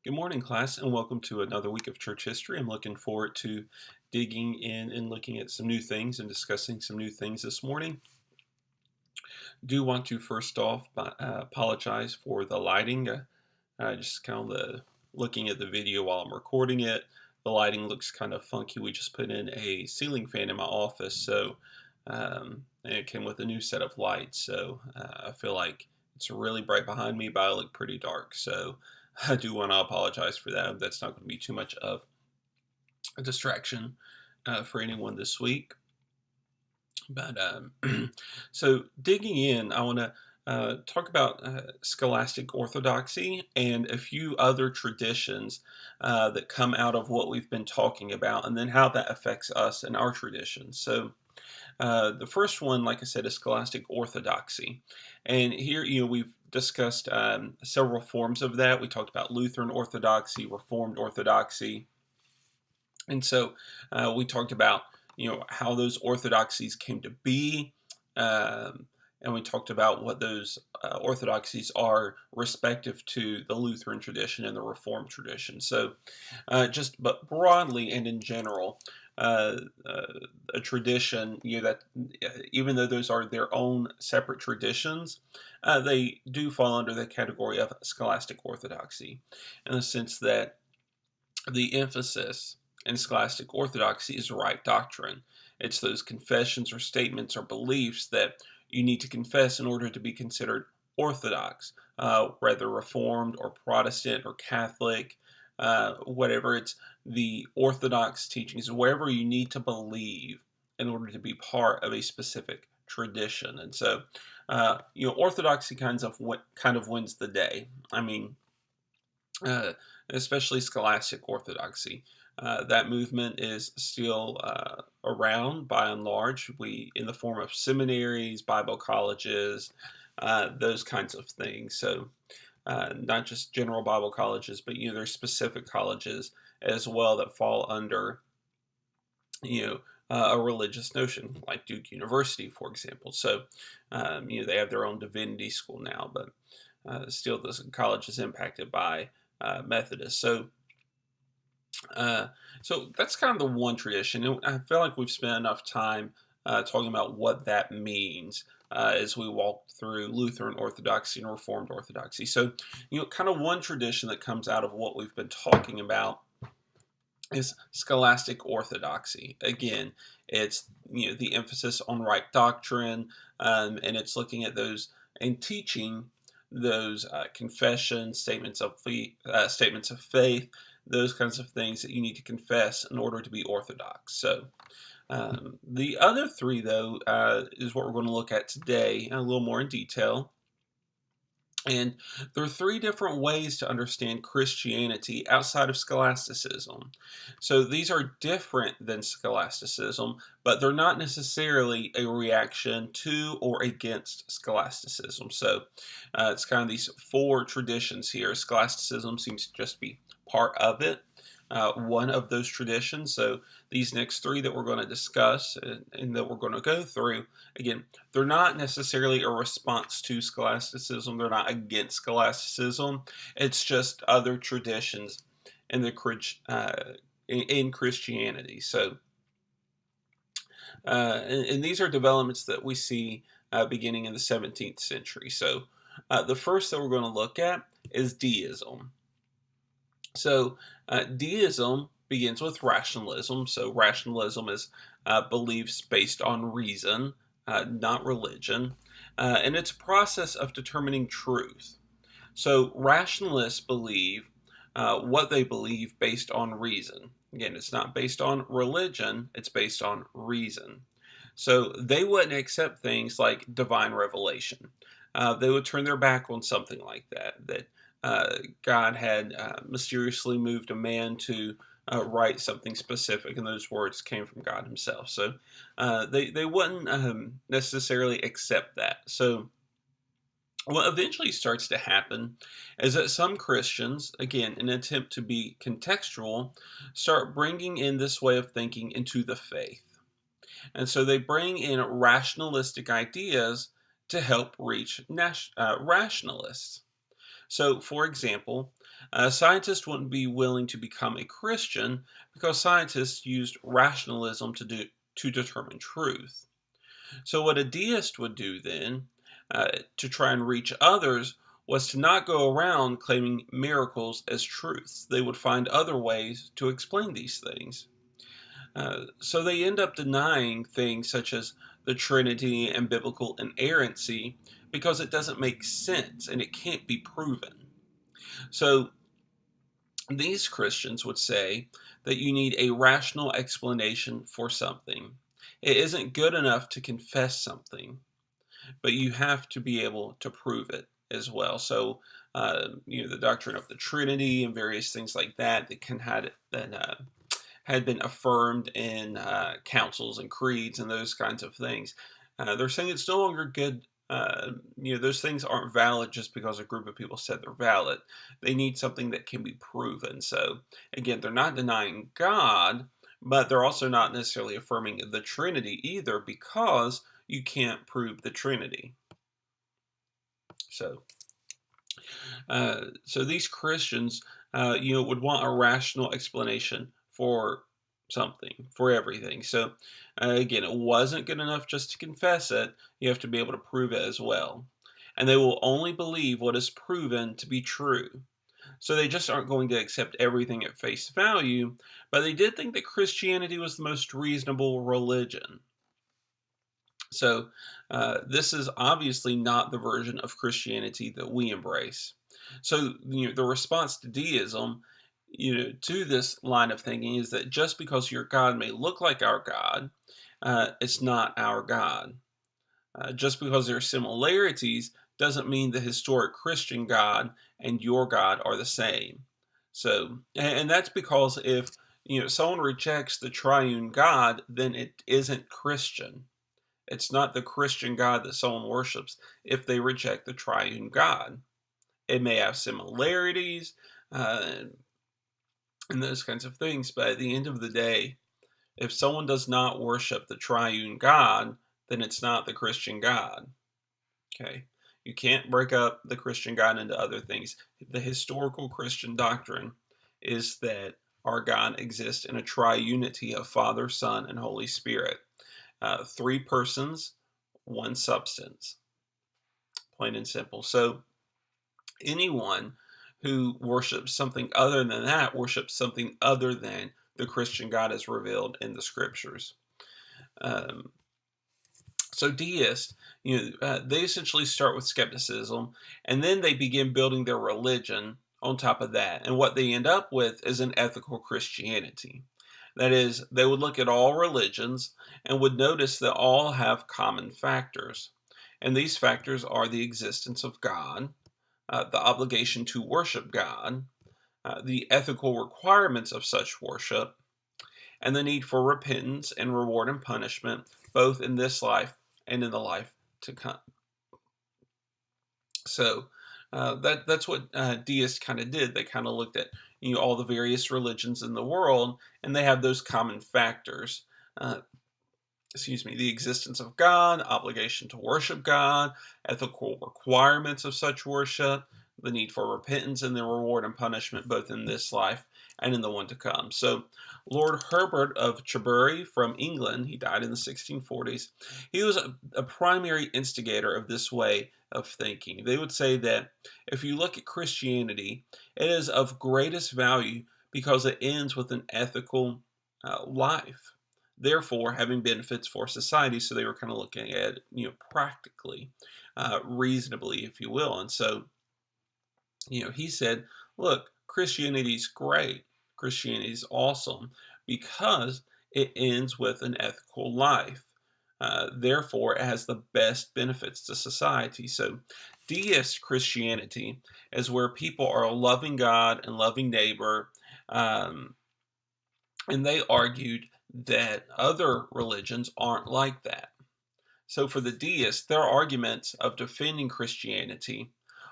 Good morning, class, and welcome to another week of church history. I'm looking forward to digging in and looking at some new things and discussing some new things this morning. Do want to first off apologize for the lighting. Just kind of looking at the video while I'm recording it. The lighting looks kind of funky. We just put in a ceiling fan in my office, and it came with a new set of lights. So I feel like it's really bright behind me, but I look pretty dark. So I do want to apologize for that. That's not going to be too much of a distraction for anyone this week. But so digging in, I want to talk about scholastic orthodoxy and a few other traditions that come out of what we've been talking about, and then how that affects us and our traditions. So the first one, like I said, is scholastic orthodoxy, and here we've discussed several forms of that. We talked about Lutheran orthodoxy, Reformed orthodoxy, and so we talked about how those orthodoxies came to be, um, and we talked about what those orthodoxies are respective to the Lutheran tradition and the Reformed tradition. So but broadly and in general, uh, uh, a tradition, that even though those are their own separate traditions, they do fall under the category of scholastic orthodoxy, in the sense that the emphasis in scholastic orthodoxy is right doctrine. It's those confessions or statements or beliefs that you need to confess in order to be considered orthodox, whether Reformed or Protestant or Catholic, whatever. It's the orthodox teachings, wherever you need to believe in order to be part of a specific tradition. And so, orthodoxy kind of wins the day. I mean, uh, especially scholastic orthodoxy. That movement is still around by and large. In the form of seminaries, Bible colleges, those kinds of things. So, not just general Bible colleges, but there's specific colleges as well that fall under a religious notion, like Duke University, for example. So, they have their own divinity school now, but still, this college is impacted by Methodist. Uh, so that's kind of the one tradition. And I feel like we've spent enough time talking about what that means as we walk through Lutheran Orthodoxy and Reformed Orthodoxy. So, kind of one tradition that comes out of what we've been talking about is scholastic orthodoxy. Again, it's the emphasis on right doctrine, and it's looking at those and teaching those confessions, statements of faith, those kinds of things that you need to confess in order to be orthodox. So the other three, though, is what we're going to look at today a little more in detail. And there are three different ways to understand Christianity outside of scholasticism. So these are different than scholasticism, but they're not necessarily a reaction to or against scholasticism. So it's kind of these four traditions here. Scholasticism seems to just be part of it, one of those traditions. So these next three that we're going to discuss and that we're going to go through, again, they're not necessarily a response to scholasticism. They're not against scholasticism. It's just other traditions in in Christianity. So, and these are developments that we see beginning in the 17th century. So, the first that we're going to look at is deism. So, deism begins with rationalism. So, rationalism is beliefs based on reason, not religion, and it's a process of determining truth. So, rationalists believe what they believe based on reason. Again, it's not based on religion, it's based on reason. So, they wouldn't accept things like divine revelation. They would turn their back on something like that God had mysteriously moved a man to write something specific, and those words came from God Himself. So they wouldn't necessarily accept that. So what eventually starts to happen is that some Christians, again, in an attempt to be contextual, start bringing in this way of thinking into the faith. And so they bring in rationalistic ideas to help reach rationalists. So, for example, Scientists wouldn't be willing to become a Christian because scientists used rationalism to determine truth. So, what a deist would do then, to try and reach others, was to not go around claiming miracles as truths. They would find other ways to explain these things. So they end up denying things such as the Trinity and biblical inerrancy because it doesn't make sense and it can't be proven. So these Christians would say that you need a rational explanation for something. It isn't good enough to confess something, but you have to be able to prove it as well. So, the doctrine of the Trinity and various things like that that can had been affirmed in councils and creeds and those kinds of things. They're saying it's no longer good. Those things aren't valid just because a group of people said they're valid. They need something that can be proven. So, again, they're not denying God, but they're also not necessarily affirming the Trinity either because you can't prove the Trinity. So these Christians, would want a rational explanation for something, for everything. So, again, it wasn't good enough just to confess it. You have to be able to prove it as well. And they will only believe what is proven to be true. So they just aren't going to accept everything at face value, but they did think that Christianity was the most reasonable religion. So, this is obviously not the version of Christianity that we embrace. So, the response to deism, to this line of thinking is that just because your God may look like our God, it's not our God. Just because there are similarities doesn't mean the historic Christian God and your God are the same. So, and that's because if someone rejects the triune God, then it isn't Christian. It's not the Christian God that someone worships if they reject the triune God. It may have similarities uh, and those kinds of things, but at the end of the day, if someone does not worship the triune God, then it's not the Christian God. Okay? You can't break up the Christian God into other things. The historical Christian doctrine is that our God exists in a triunity of Father, Son, and Holy Spirit. Three persons, one substance, plain and simple. So anyone who worships something other than that worships something other than the Christian God as revealed in the scriptures. Um, so deists, they essentially start with skepticism, and then they begin building their religion on top of that. And what they end up with is an ethical Christianity. That is, they would look at all religions and would notice that all have common factors. And these factors are the existence of God, the obligation to worship God, the ethical requirements of such worship, and the need for repentance and reward and punishment, both in this life and in the life to come. So that's what deists kind of did. They kind of looked at all the various religions in the world, and they have those common factors. Uh, the existence of God, obligation to worship God, ethical requirements of such worship, the need for repentance, and the reward and punishment both in this life and in the one to come. So, Lord Herbert of Cherbury from England, he died in the 1640s, he was a primary instigator of this way of thinking. They would say that if you look at Christianity, it is of greatest value because it ends with an ethical life, therefore having benefits for society. So they were kind of looking at practically, reasonably, if you will. And so he said, look, Christianity's great, Christianity's awesome because it ends with an ethical life. Therefore, it has the best benefits to society. So deist Christianity is where people are loving God and loving neighbor, and they argued that other religions aren't like that. So for the deists, their arguments of defending Christianity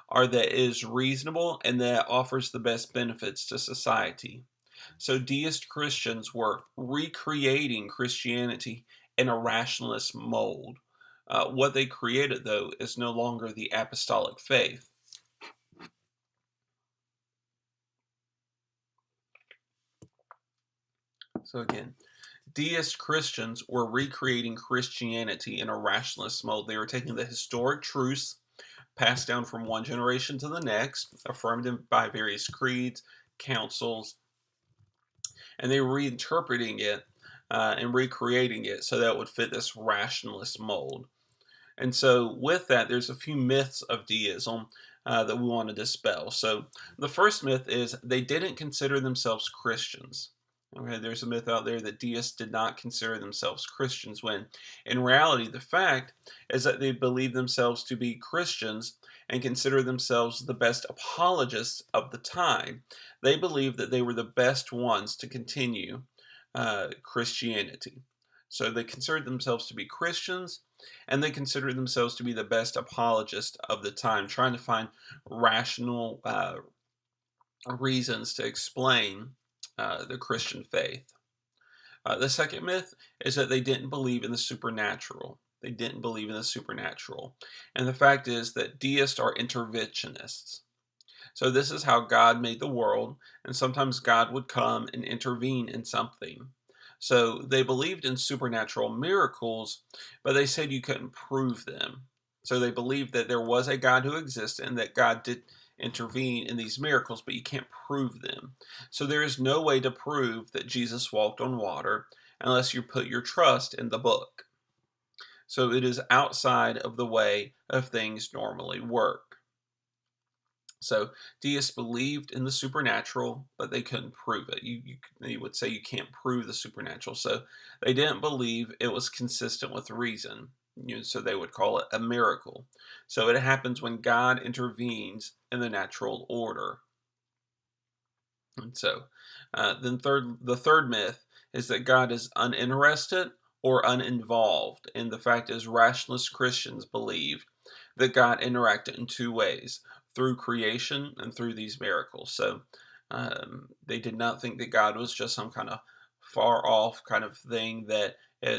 are that it is reasonable and that it offers the best benefits to society. So deist Christians were recreating Christianity in a rationalist mold. What they created, though, is no longer the apostolic faith. So again, deist Christians were recreating Christianity in a rationalist mode. They were taking the historic truths passed down from one generation to the next, affirmed by various creeds, councils, and they were reinterpreting it and recreating it so that it would fit this rationalist mold. And so, with that, there's a few myths of deism that we want to dispel. So, the first myth is they didn't consider themselves Christians. Okay, there's a myth out there that deists did not consider themselves Christians, when in reality, the fact is that they believe themselves to be Christians and consider themselves the best apologists of the time. They believed that they were the best ones to continue Christianity. So they considered themselves to be Christians, and they considered themselves to be the best apologists of the time, trying to find rational reasons to explain the Christian faith. The second myth is that they didn't believe in the supernatural. They didn't believe in the supernatural. And the fact is that deists are interventionists. So this is how God made the world, and sometimes God would come and intervene in something. So they believed in supernatural miracles, but they said you couldn't prove them. So they believed that there was a God who existed and that God did intervene in these miracles, but you can't prove them. So there is no way to prove that Jesus walked on water unless you put your trust in the book. So it is outside of the way of things normally work. So deists believed in the supernatural, but they couldn't prove it. You would say you can't prove the supernatural. So they didn't believe it was consistent with reason. So they would call it a miracle. So it happens when God intervenes in the natural order. And so the third myth is that God is uninterested or uninvolved. And the fact is, rationalist Christians believe that God interacted in two ways, through creation and through these miracles. So they did not think that God was just some kind of far off kind of thing that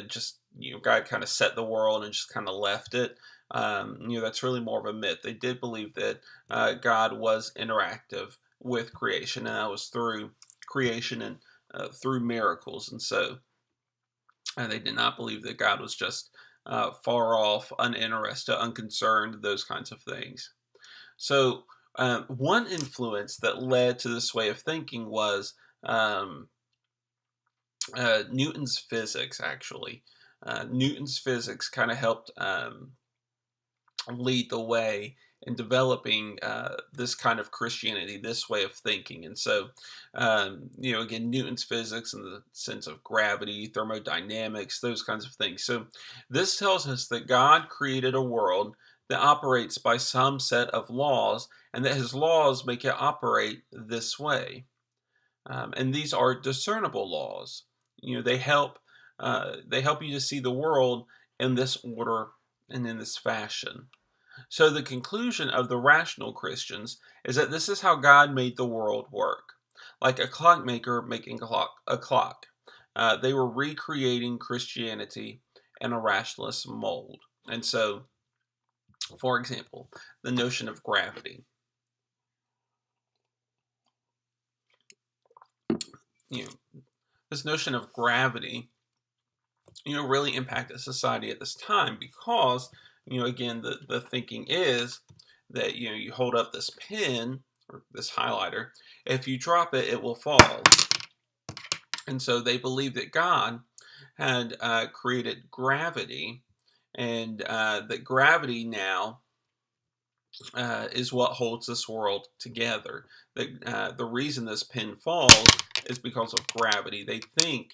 just, God kind of set the world and just kind of left it. That's really more of a myth. They did believe that God was interactive with creation, and that was through creation and through miracles. And so they did not believe that God was just far off, uninterested, unconcerned, those kinds of things. So, one influence that led to this way of thinking was Newton's physics, actually. Newton's physics kind of helped lead the way in developing this kind of Christianity, this way of thinking. And so, again, Newton's physics in the sense of gravity, thermodynamics, those kinds of things. So this tells us that God created a world that operates by some set of laws, and that his laws make it operate this way. And these are discernible laws. They help you to see the world in this order and in this fashion. So the conclusion of the rational Christians is that this is how God made the world work, like a clockmaker making a clock. They were recreating Christianity in a rationalist mold. And so, for example, the notion of gravity. This notion of gravity, really impacted society at this time because, again, the thinking is that, you hold up this pen or this highlighter. If you drop it, it will fall. And so they believed that God had created gravity, and that gravity now is what holds this world together. The reason this pen falls is because of gravity. They think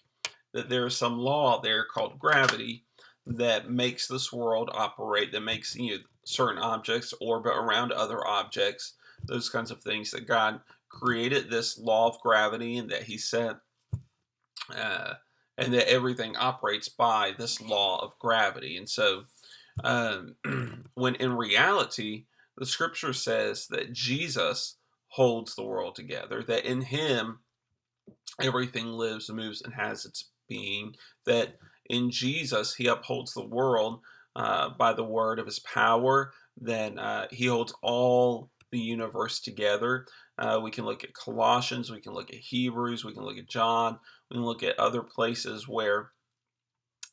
that there is some law there called gravity that makes this world operate, that makes certain objects orbit around other objects, those kinds of things, that God created this law of gravity, and that he set and that everything operates by this law of gravity. And so when in reality, the scripture says that Jesus holds the world together, that in him everything lives, moves, and has its being, that in Jesus he upholds the world by the word of his power, then he holds all the universe together. We can look at Colossians, we can look at Hebrews, we can look at John, we can look at other places where,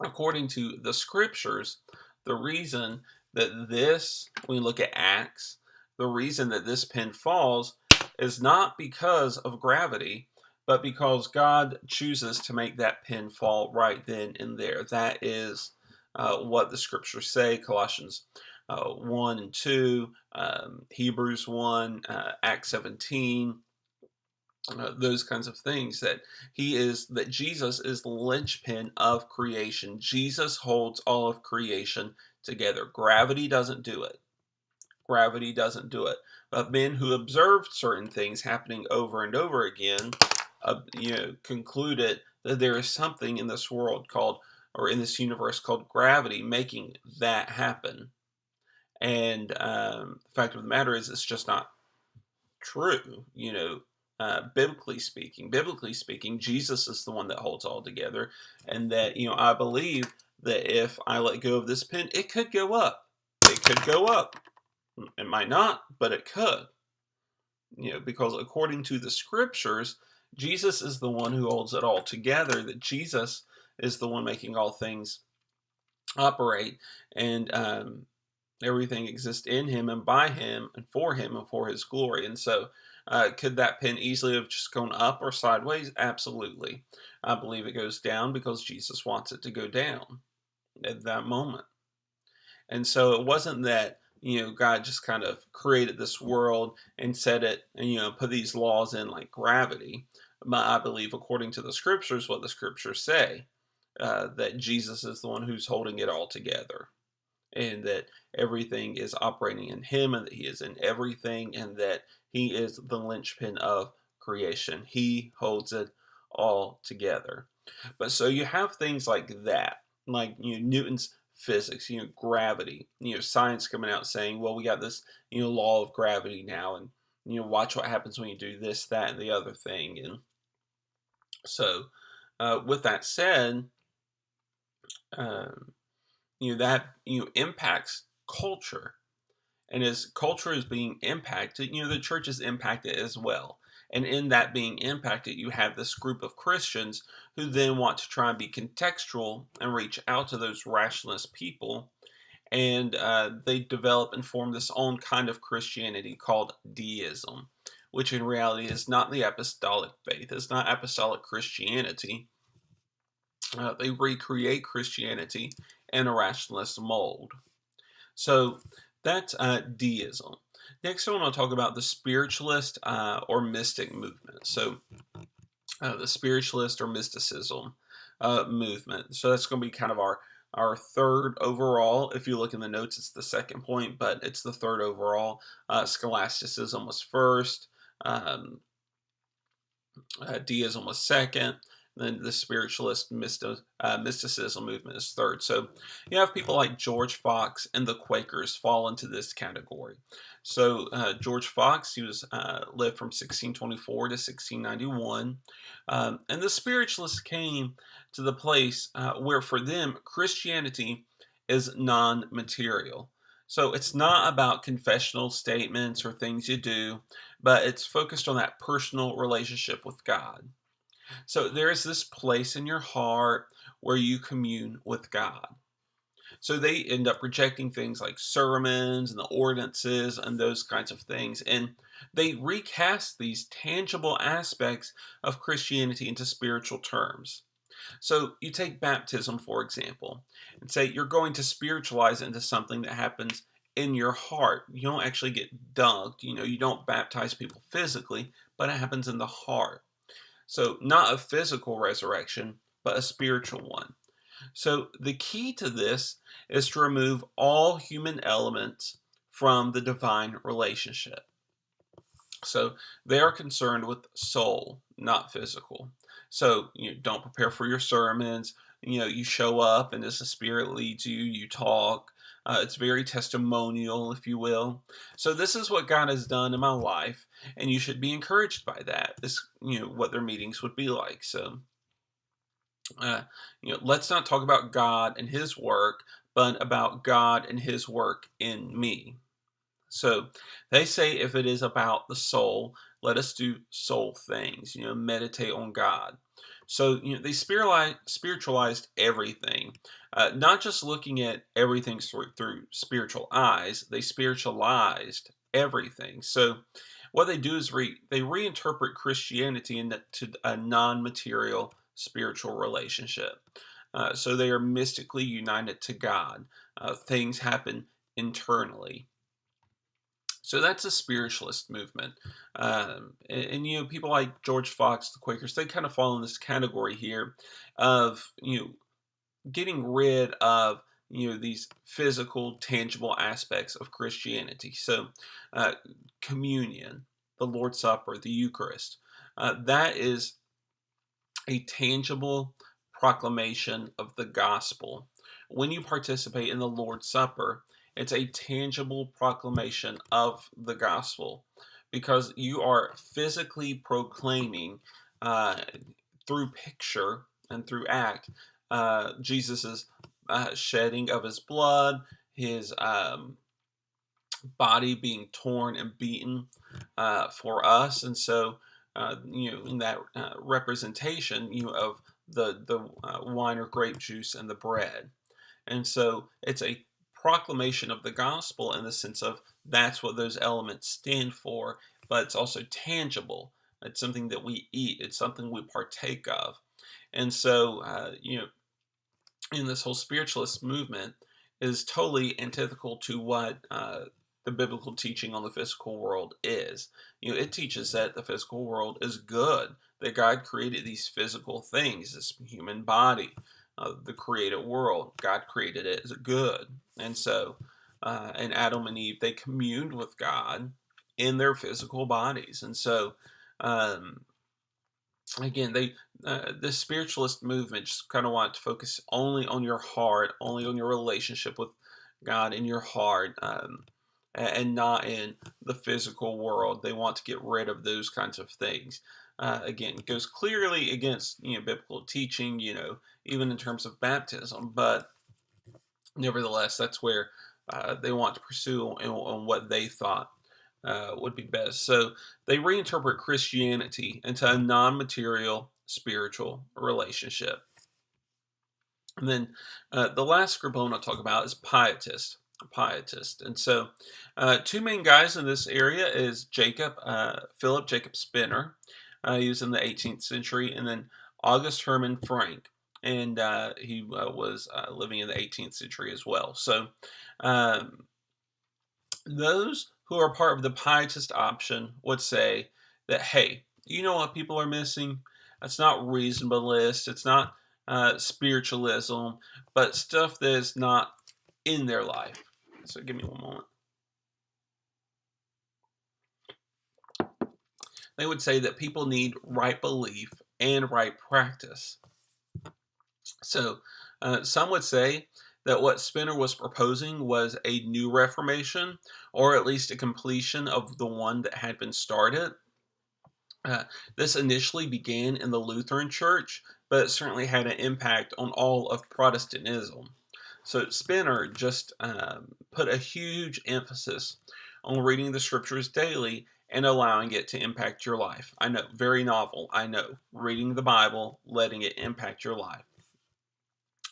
according to the scriptures, the reason that this, when we look at Acts, the reason that this pin falls is not because of gravity, but because God chooses to make that pin fall right then and there. That is what the scriptures say. Colossians 1 and 2, Hebrews 1, Acts 17, those kinds of things, that Jesus is the linchpin of creation. Jesus holds all of creation together. Gravity doesn't do it. Gravity doesn't do it. But men who observed certain things happening over and over again, concluded that there is something in this world called, or in this universe called gravity, making that happen. And the fact of the matter is, it's just not true. Biblically speaking, Jesus is the one that holds all together, and that I believe that if I let go of this pin, it could go up. It could go up. It might not, but it could. Because according to the scriptures, Jesus is the one who holds it all together. That Jesus is the one making all things operate, and everything exists in him and by him and for his glory. And so, could that pin easily have just gone up or sideways? Absolutely. I believe it goes down because Jesus wants it to go down at that moment. And so it wasn't that, God just kind of created this world and set it and, put these laws in like gravity. But I believe, according to the scriptures, what the scriptures say, that Jesus is the one who's holding it all together, and that everything is operating in him, and that he is in everything, and that he is the linchpin of creation. He holds it all together. But so you have things like that, like Newton's physics, gravity, science coming out saying, well, we got this, law of gravity now, and watch what happens when you do this, that, and the other thing. And so, with that said, that impacts culture, and as culture is being impacted, the church is impacted as well. And in that being impacted, you have this group of Christians who then want to try and be contextual and reach out to those rationalist people, and they develop and form this own kind of Christianity called deism, which in reality is not the apostolic faith. It's not apostolic Christianity. They recreate Christianity in a rationalist mold. So that's deism. Next, I want to talk about the spiritualist or mystic movement. So the spiritualist or mysticism movement. So that's going to be kind of our third overall. If you look in the notes, it's the second point, but it's the third overall. Scholasticism was first. Deism was second. Then the spiritualist mysticism movement is third. So you have people like George Fox and the Quakers fall into this category. So George Fox, he was lived from 1624 to 1691, and the spiritualists came to the place where for them Christianity is non-material. So it's not about confessional statements or things you do, but it's focused on that personal relationship with God. So there is this place in your heart where you commune with God. So they end up rejecting things like sermons and the ordinances and those kinds of things. And they recast these tangible aspects of Christianity into spiritual terms. So you take baptism, for example, and say you're going to spiritualize it into something that happens in your heart. You don't actually get dunked. You don't baptize people physically, but it happens in the heart. So not a physical resurrection, but a spiritual one. So the key to this is to remove all human elements from the divine relationship. So they are concerned with soul, not physical. So don't prepare for your sermons. You show up, and as the Spirit leads you, you talk. It's very testimonial, if you will. So this is what God has done in my life, and you should be encouraged by that. This, what their meetings would be like. So, let's not talk about God and His work, but about God and His work in me. So they say if it is about the soul, let us do soul things, meditate on God. So, they spiritualized everything, not just looking at everything through spiritual eyes, they spiritualized everything. So, what they do is they reinterpret Christianity into a non material spiritual relationship. So, they are mystically united to God. Things happen internally. So that's a spiritualist movement, and people like George Fox, the Quakers, they kind of fall in this category here of getting rid of these physical, tangible aspects of Christianity. So, uh, communion, the Lord's Supper, the Eucharist, that is a tangible proclamation of the gospel. When you participate in the Lord's Supper, it's a tangible proclamation of the gospel because you are physically proclaiming uh, through picture and through act Jesus's shedding of his blood, his body being torn and beaten for us, and so in that representation, of the wine or grape juice and the bread, and so it's a proclamation of the gospel in the sense of that's what those elements stand for, but it's also tangible. It's something that we eat. It's something we partake of, and so in this whole spiritualist movement is totally antithetical to what the biblical teaching on the physical world is. It teaches that the physical world is good, that God created these physical things, this human body, the created world. God created it as good. And so, and Adam and Eve, they communed with God in their physical bodies. And so, um, again, the spiritualist movement just kind of want to focus only on your heart, only on your relationship with God in your heart, and not in the physical world. They want to get rid of those kinds of things. Again, it goes clearly against biblical teaching, even in terms of baptism, but nevertheless, that's where they want to pursue on what they thought would be best. So they reinterpret Christianity into a non material spiritual relationship. And then the last group I want to talk about is pietist. Pietist. And so two main guys in this area is Philip Jacob Spener. He was in the 18th century, and then August Hermann Frank. And he was living in the 18th century as well. So um, those who are part of the pietist option would say that, hey, you know what people are missing? It's not reasonableness, it's not spiritualism, but stuff that is not in their life. So give me one moment. They would say that people need right belief and right practice. So some would say that what Spener was proposing was a new reformation, or at least a completion of the one that had been started. Uh, this initially began in the Lutheran Church, but it certainly had an impact on all of Protestantism. So Spener just put a huge emphasis on reading the scriptures daily and allowing it to impact your life. I know, very novel, I know. Reading the Bible, letting it impact your life.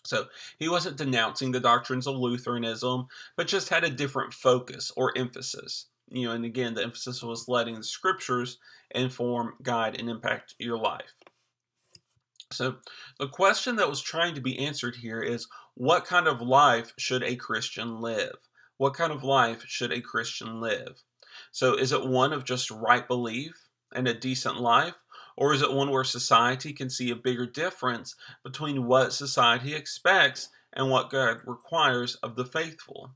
So he wasn't denouncing the doctrines of Lutheranism, but just had a different focus or emphasis. And again, the emphasis was letting the scriptures inform, guide, and impact your life. So the question that was trying to be answered here is, what kind of life should a Christian live? What kind of life should a Christian live? So is it one of just right belief and a decent life? Or is it one where society can see a bigger difference between what society expects and what God requires of the faithful?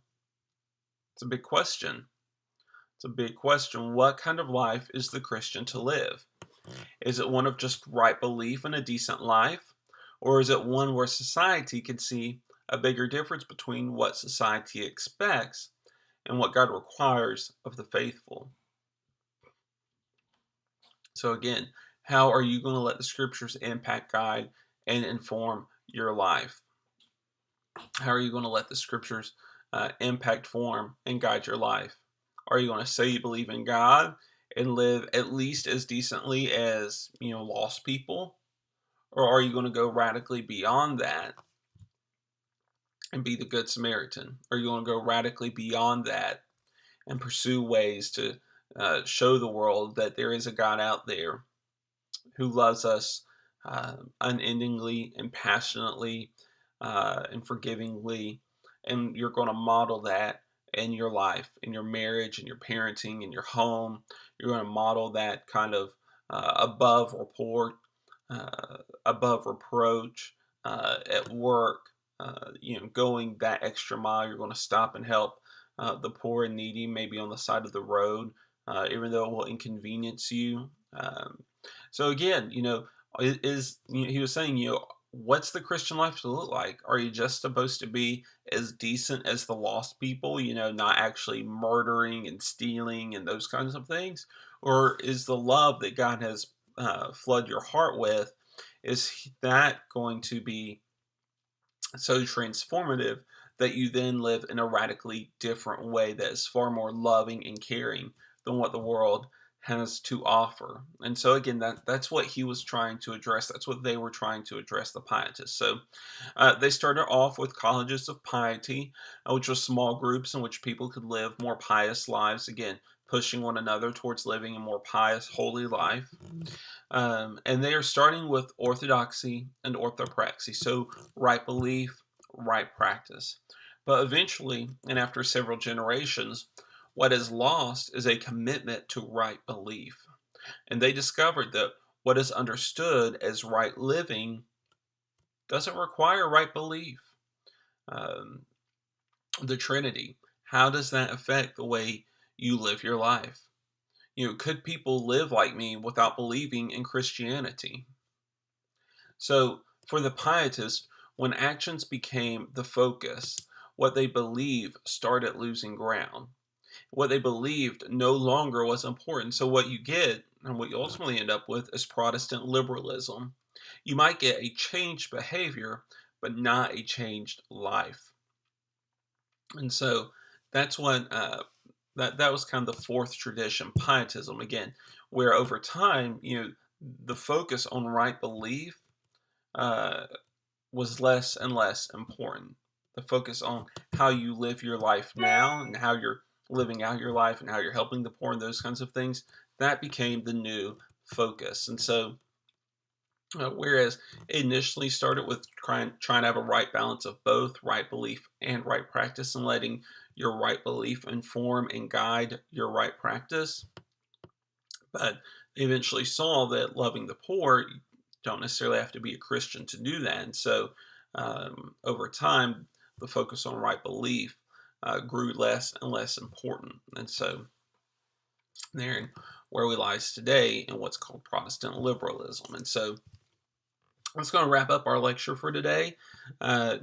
It's a big question. It's a big question. What kind of life is the Christian to live? Is it one of just right belief and a decent life? Or is it one where society can see a bigger difference between what society expects and what God requires of the faithful? So, again, how are you going to let the scriptures impact, guide, and inform your life? How are you going to let the scriptures impact, form, and guide your life? Are you going to say you believe in God and live at least as decently as, lost people? Or are you going to go radically beyond that and be the Good Samaritan? Are you going to go radically beyond that and pursue ways to show the world that there is a God out there who loves us unendingly and passionately and forgivingly? And you're going to model that in your life, in your marriage, in your parenting, in your home. You're going to model that kind of above report, above reproach, at work, going that extra mile. You're going to stop and help the poor and needy, maybe on the side of the road, even though it will inconvenience you. So again, he was saying, what's the Christian life to look like? Are you just supposed to be as decent as the lost people, not actually murdering and stealing and those kinds of things? Or is the love that God has flood your heart with, is that going to be so transformative that you then live in a radically different way that is far more loving and caring than what the world has to offer? And so again, that's what he was trying to address. That's what they were trying to address, the pietists. So they started off with colleges of piety, which was small groups in which people could live more pious lives, again, pushing one another towards living a more pious, holy life. And they are starting with orthodoxy and orthopraxy, so right belief, right practice. But eventually, and after several generations, what is lost is a commitment to right belief. And they discovered that what is understood as right living doesn't require right belief. Um, the Trinity, how does that affect the way you live your life? Could people live like me without believing in Christianity? So, for the pietists, when actions became the focus, what they believed started losing ground. What they believed no longer was important. So, what you get and what you ultimately end up with is Protestant liberalism. You might get a changed behavior, but not a changed life. And so, that's what that was kind of the fourth tradition, pietism. Again, where over time, the focus on right belief uh, was less and less important. The focus on how you live your life now and how you're living out your life and how you're helping the poor and those kinds of things, that became the new focus. And so, whereas it initially started with trying to have a right balance of both right belief and right practice, and letting your right belief inform and guide your right practice, but they eventually saw that loving the poor, you don't necessarily have to be a Christian to do that. And so over time, the focus on right belief grew less and less important. And so there, where we lies today in what's called Protestant liberalism. And so that's going to wrap up our lecture for today.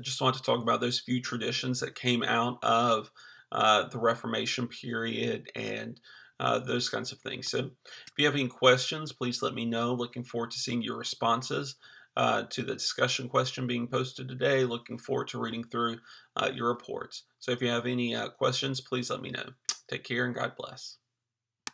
Just want to talk about those few traditions that came out of the Reformation period and those kinds of things. So if you have any questions, please let me know. Looking forward to seeing your responses to the discussion question being posted today. Looking forward to reading through your reports. So if you have any questions, please let me know. Take care and God bless.